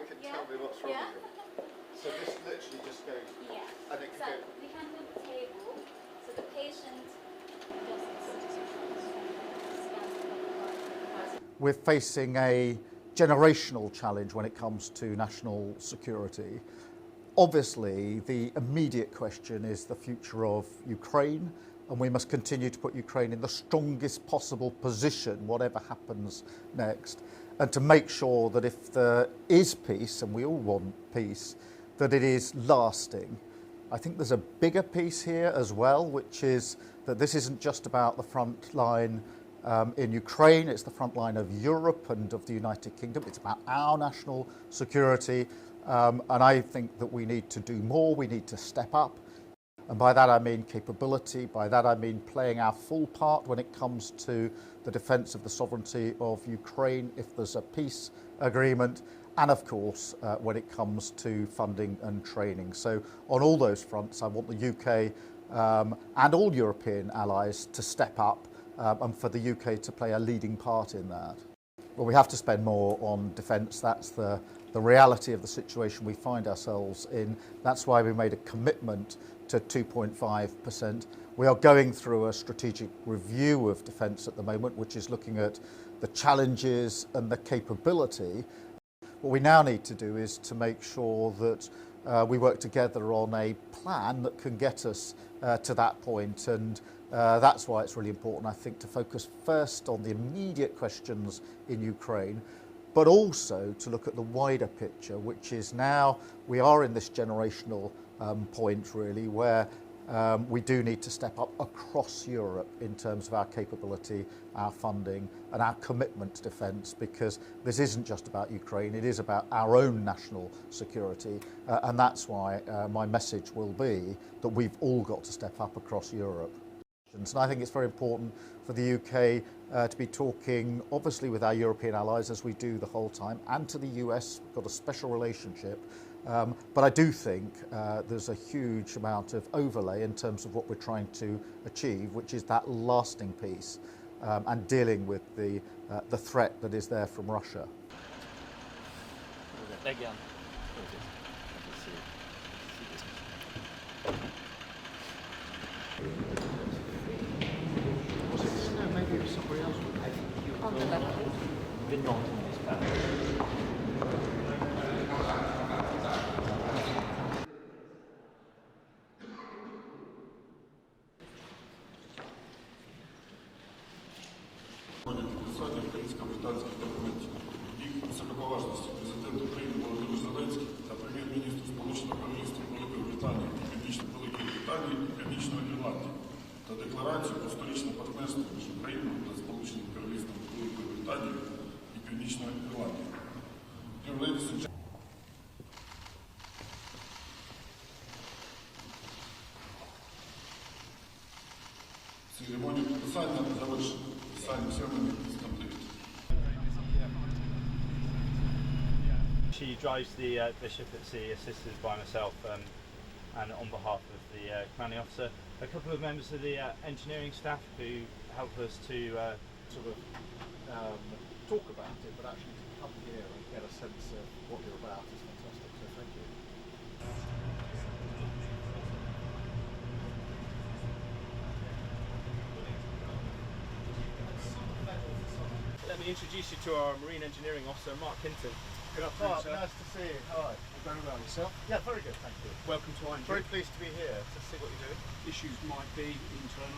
can tell me what's wrong with it. So this literally just goes, and it So can go. we can move the table, so the patient We're facing a generational challenge when it comes to national security. Obviously, the immediate question is the future of Ukraine, and we must continue to put Ukraine in the strongest possible position, whatever happens next, and to make sure that if there is peace, and we all want peace, that it is lasting. I think there's a bigger piece here as well, which is that this isn't just about the front line in Ukraine, it's the front line of Europe and of the United Kingdom. It's about our national security, and I think that we need to do more, we need to step up. And by that I mean capability, by that I mean playing our full part when it comes to the defence of the sovereignty of Ukraine if there's a peace agreement, and of course when it comes to funding and training. So on all those fronts I want the UK and all European allies to step up and for the UK to play a leading part in that. Well, we have to spend more on defence. That's the reality of the situation we find ourselves in. That's why we made a commitment to 2.5%. We are going through a strategic review of defence at the moment, which is looking at the challenges and the capability. What we now need to do is to make sure that we work together on a plan that can get us to that point, and that's why it's really important, I think, to focus first on the immediate questions in Ukraine, but also to look at the wider picture, which is now we are in this generational point really where we do need to step up across Europe in terms of our capability, our funding and our commitment to defence, because this isn't just about Ukraine, it is about our own national security, and that's why my message will be that we've all got to step up across Europe. And I think it's very important for the UK to be talking obviously with our European allies, as we do the whole time, and to the US. We've got a special relationship, but I do think there's a huge amount of overlay in terms of what we're trying to achieve, which is that lasting peace and dealing with the threat that is there from Russia. Again. Maybe it was somebody else. on the left. The not in this panel. Підписання українсько-британських документів. Їх високоповажності президент України Володимир Зеленський та прем'єр-міністр Сполученого Королівства Великої Британії і Великої Британії і Північної Ірландії та декларацію про сторічне партнерство між Україною та Сполученим Королівством Великої Британії і Північної Ірландії. Церемонію підписання завершено. She drives the ship at sea, assisted by myself and on behalf of the commanding officer. A couple of members of the engineering staff who help us to sort of talk about it, but actually to come here and get a sense of what you're about is fantastic, so thank you. Let me introduce you to our Marine Engineering Officer, Mark Hinton. Good afternoon, sir. Nice to see you. Hi. Very well. Yourself? Yeah, very good, thank you. Welcome to ING. Very pleased to be here to see what you're doing. Issues might be internal,